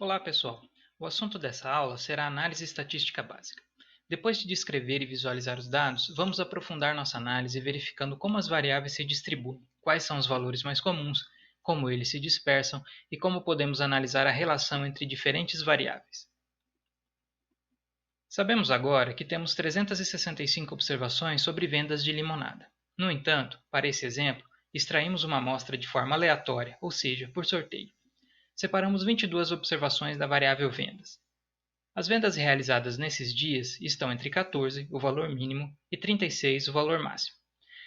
Olá, pessoal! O assunto dessa aula será análise estatística básica. Depois de descrever e visualizar os dados, vamos aprofundar nossa análise verificando como as variáveis se distribuem, quais são os valores mais comuns, como eles se dispersam e como podemos analisar a relação entre diferentes variáveis. Sabemos agora que temos 365 observações sobre vendas de limonada. No entanto, para esse exemplo, extraímos uma amostra de forma aleatória, ou seja, por sorteio. Separamos 22 observações da variável vendas. As vendas realizadas nesses dias estão entre 14, o valor mínimo, e 36, o valor máximo.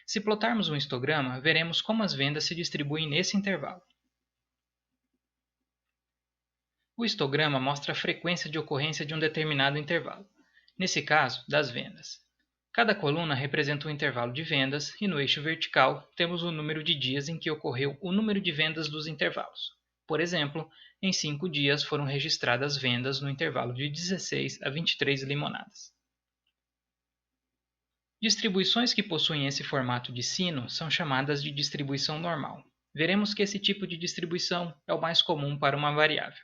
Se plotarmos um histograma, veremos como as vendas se distribuem nesse intervalo. O histograma mostra a frequência de ocorrência de um determinado intervalo, nesse caso, das vendas. Cada coluna representa um intervalo de vendas e no eixo vertical temos o número de dias em que ocorreu o número de vendas dos intervalos. Por exemplo, em 5 dias foram registradas vendas no intervalo de 16 a 23 limonadas. Distribuições que possuem esse formato de sino são chamadas de distribuição normal. Veremos que esse tipo de distribuição é o mais comum para uma variável.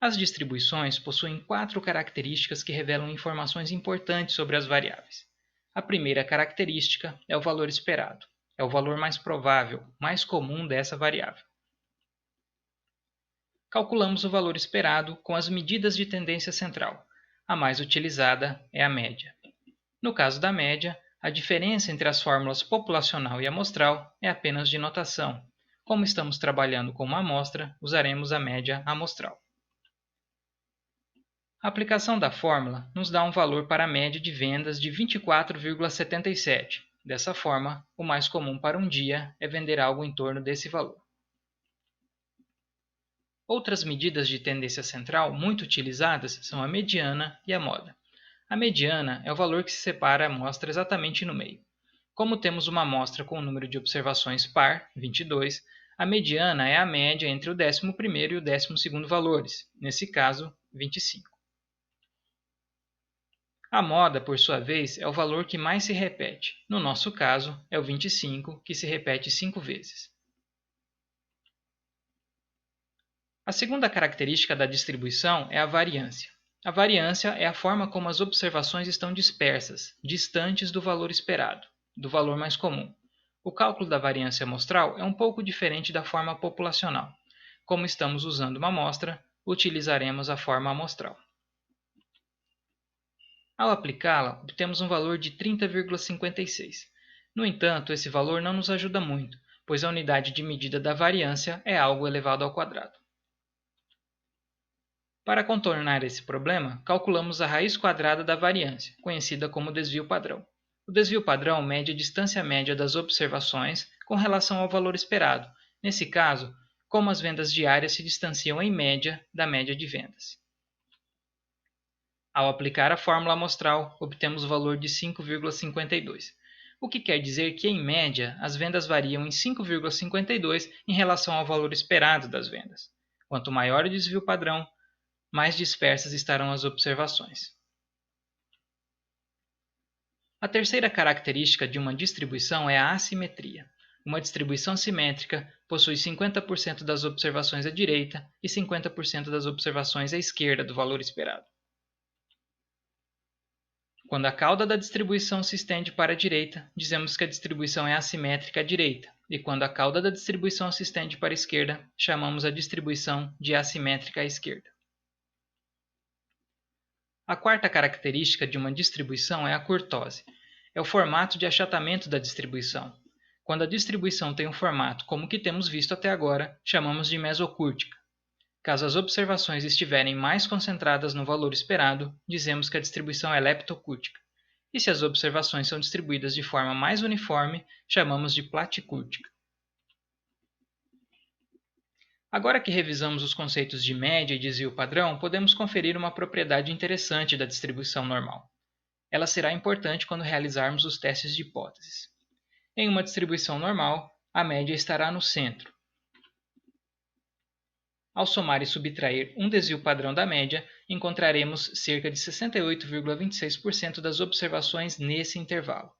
As distribuições possuem 4 características que revelam informações importantes sobre as variáveis. A primeira característica é o valor esperado. É o valor mais provável, mais comum dessa variável. Calculamos o valor esperado com as medidas de tendência central. A mais utilizada é a média. No caso da média, a diferença entre as fórmulas populacional e amostral é apenas de notação. Como estamos trabalhando com uma amostra, usaremos a média amostral. A aplicação da fórmula nos dá um valor para a média de vendas de 24,77. Dessa forma, o mais comum para um dia é vender algo em torno desse valor. Outras medidas de tendência central muito utilizadas são a mediana e a moda. A mediana é o valor que se separa a amostra exatamente no meio. Como temos uma amostra com o número de observações par, 22, a mediana é a média entre o 11º e o 12º valores, nesse caso, 25. A moda, por sua vez, é o valor que mais se repete. No nosso caso, é o 25, que se repete 5 vezes. A segunda característica da distribuição é a variância. A variância é a forma como as observações estão dispersas, distantes do valor esperado, do valor mais comum. O cálculo da variância amostral é um pouco diferente da forma populacional. Como estamos usando uma amostra, utilizaremos a forma amostral. Ao aplicá-la, obtemos um valor de 30,56. No entanto, esse valor não nos ajuda muito, pois a unidade de medida da variância é algo elevado ao quadrado. Para contornar esse problema, calculamos a raiz quadrada da variância, conhecida como desvio padrão. O desvio padrão mede a distância média das observações com relação ao valor esperado, nesse caso, como as vendas diárias se distanciam em média da média de vendas. Ao aplicar a fórmula amostral, obtemos o valor de 5,52, o que quer dizer que, em média, as vendas variam em 5,52 em relação ao valor esperado das vendas. Quanto maior o desvio padrão, mais dispersas estarão as observações. A terceira característica de uma distribuição é a assimetria. Uma distribuição simétrica possui 50% das observações à direita e 50% das observações à esquerda do valor esperado. Quando a cauda da distribuição se estende para a direita, dizemos que a distribuição é assimétrica à direita, e quando a cauda da distribuição se estende para a esquerda, chamamos a distribuição de assimétrica à esquerda. A quarta característica de uma distribuição é a curtose. É o formato de achatamento da distribuição. Quando a distribuição tem um formato como o que temos visto até agora, chamamos de mesocúrtica. Caso as observações estiverem mais concentradas no valor esperado, dizemos que a distribuição é leptocúrtica. E se as observações são distribuídas de forma mais uniforme, chamamos de platicúrtica. Agora que revisamos os conceitos de média e desvio padrão, podemos conferir uma propriedade interessante da distribuição normal. Ela será importante quando realizarmos os testes de hipóteses. Em uma distribuição normal, a média estará no centro. Ao somar e subtrair um desvio padrão da média, encontraremos cerca de 68,26% das observações nesse intervalo.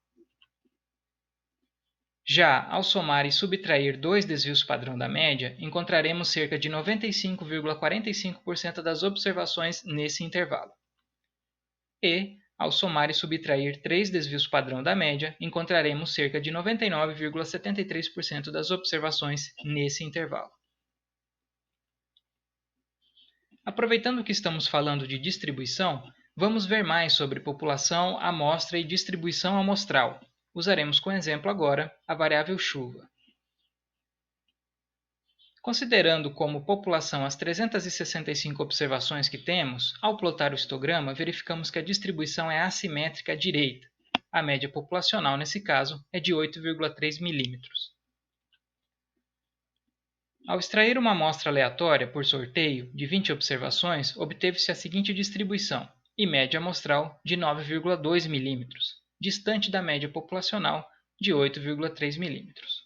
Já ao somar e subtrair dois desvios padrão da média, encontraremos cerca de 95,45% das observações nesse intervalo. E, ao somar e subtrair três desvios padrão da média, encontraremos cerca de 99,73% das observações nesse intervalo. Aproveitando que estamos falando de distribuição, vamos ver mais sobre população, amostra e distribuição amostral. Usaremos como exemplo agora a variável chuva. Considerando como população as 365 observações que temos, ao plotar o histograma, verificamos que a distribuição é assimétrica à direita. A média populacional, nesse caso, é de 8,3 milímetros. Ao extrair uma amostra aleatória por sorteio de 20 observações, obteve-se a seguinte distribuição, e média amostral de 9,2 milímetros, distante da média populacional de 8,3 milímetros.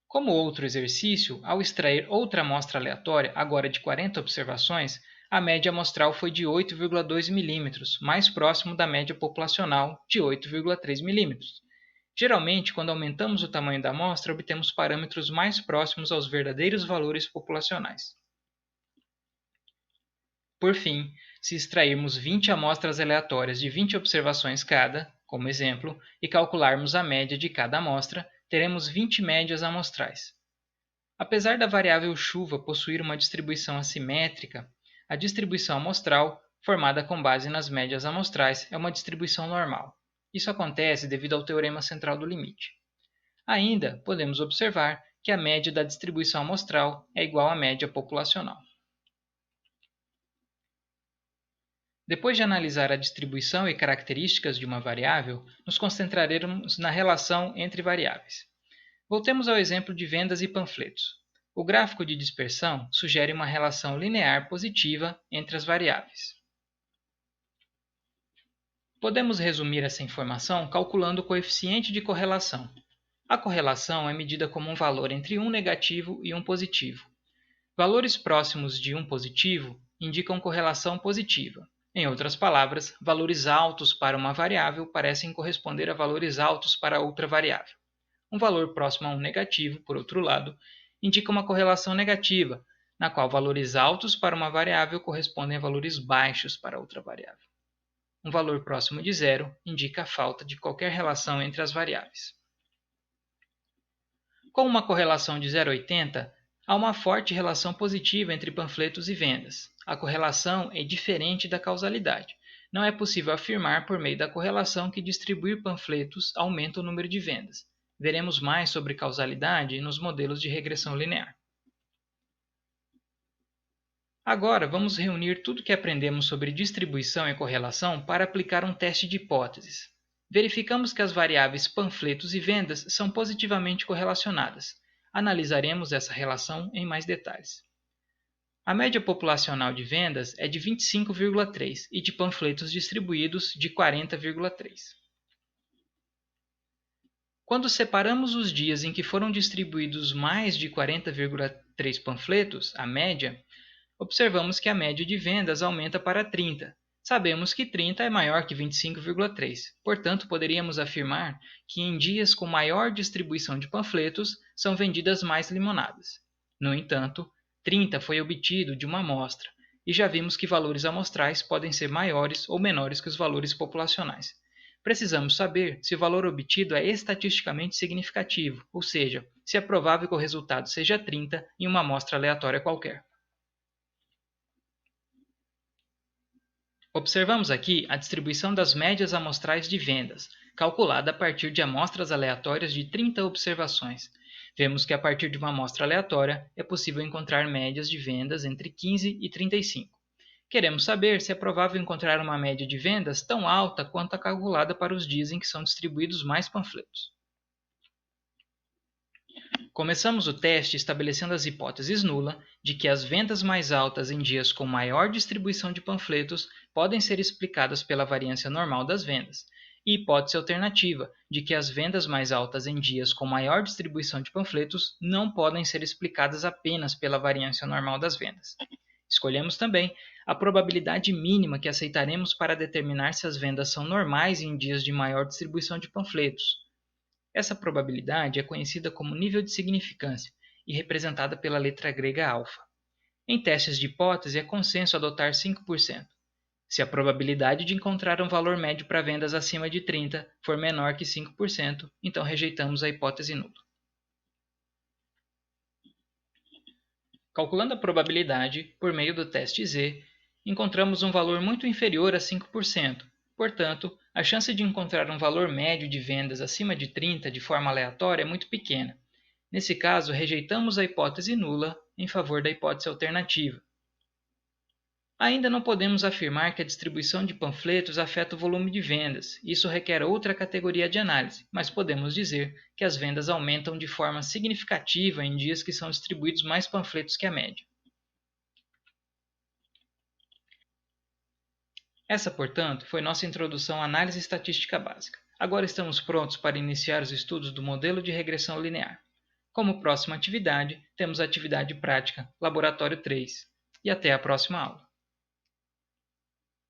Como outro exercício, ao extrair outra amostra aleatória, agora de 40 observações, a média amostral foi de 8,2 milímetros, mais próximo da média populacional de 8,3 milímetros. Geralmente, quando aumentamos o tamanho da amostra, obtemos parâmetros mais próximos aos verdadeiros valores populacionais. Por fim, se extrairmos 20 amostras aleatórias de 20 observações cada, como exemplo, e calcularmos a média de cada amostra, teremos 20 médias amostrais. Apesar da variável chuva possuir uma distribuição assimétrica, a distribuição amostral, formada com base nas médias amostrais, é uma distribuição normal. Isso acontece devido ao teorema central do limite. Ainda podemos observar que a média da distribuição amostral é igual à média populacional. Depois de analisar a distribuição e características de uma variável, nos concentraremos na relação entre variáveis. Voltemos ao exemplo de vendas e panfletos. O gráfico de dispersão sugere uma relação linear positiva entre as variáveis. Podemos resumir essa informação calculando o coeficiente de correlação. A correlação é medida como um valor entre um negativo e um positivo. Valores próximos de um positivo indicam correlação positiva. Em outras palavras, valores altos para uma variável parecem corresponder a valores altos para outra variável. Um valor próximo a um negativo, por outro lado, indica uma correlação negativa, na qual valores altos para uma variável correspondem a valores baixos para outra variável. Um valor próximo de zero indica a falta de qualquer relação entre as variáveis. Com uma correlação de 0,80, há uma forte relação positiva entre panfletos e vendas. A correlação é diferente da causalidade. Não é possível afirmar por meio da correlação que distribuir panfletos aumenta o número de vendas. Veremos mais sobre causalidade nos modelos de regressão linear. Agora, vamos reunir tudo o que aprendemos sobre distribuição e correlação para aplicar um teste de hipóteses. Verificamos que as variáveis panfletos e vendas são positivamente correlacionadas. Analisaremos essa relação em mais detalhes. A média populacional de vendas é de 25,3 e de panfletos distribuídos de 40,3. Quando separamos os dias em que foram distribuídos mais de 40,3 panfletos, a média, observamos que a média de vendas aumenta para 30. Sabemos que 30 é maior que 25,3. Portanto, poderíamos afirmar que em dias com maior distribuição de panfletos são vendidas mais limonadas. No entanto, 30 foi obtido de uma amostra, e já vimos que valores amostrais podem ser maiores ou menores que os valores populacionais. Precisamos saber se o valor obtido é estatisticamente significativo, ou seja, se é provável que o resultado seja 30 em uma amostra aleatória qualquer. Observamos aqui a distribuição das médias amostrais de vendas, calculada a partir de amostras aleatórias de 30 observações. Vemos que a partir de uma amostra aleatória é possível encontrar médias de vendas entre 15 e 35. Queremos saber se é provável encontrar uma média de vendas tão alta quanto a calculada para os dias em que são distribuídos mais panfletos. Começamos o teste estabelecendo as hipóteses nula de que as vendas mais altas em dias com maior distribuição de panfletos podem ser explicadas pela variância normal das vendas, e hipótese alternativa de que as vendas mais altas em dias com maior distribuição de panfletos não podem ser explicadas apenas pela variância normal das vendas. Escolhemos também a probabilidade mínima que aceitaremos para determinar se as vendas são normais em dias de maior distribuição de panfletos. Essa probabilidade é conhecida como nível de significância e representada pela letra grega alfa. Em testes de hipótese, é consenso adotar 5%. Se a probabilidade de encontrar um valor médio para vendas acima de 30 for menor que 5%, então rejeitamos a hipótese nula. Calculando a probabilidade por meio do teste Z, encontramos um valor muito inferior a 5%. Portanto, a chance de encontrar um valor médio de vendas acima de 30 de forma aleatória é muito pequena. Nesse caso, rejeitamos a hipótese nula em favor da hipótese alternativa. Ainda não podemos afirmar que a distribuição de panfletos afeta o volume de vendas. Isso requer outra categoria de análise, mas podemos dizer que as vendas aumentam de forma significativa em dias que são distribuídos mais panfletos que a média. Essa, portanto, foi nossa introdução à análise estatística básica. Agora estamos prontos para iniciar os estudos do modelo de regressão linear. Como próxima atividade, temos a atividade prática, Laboratório 3. E até a próxima aula.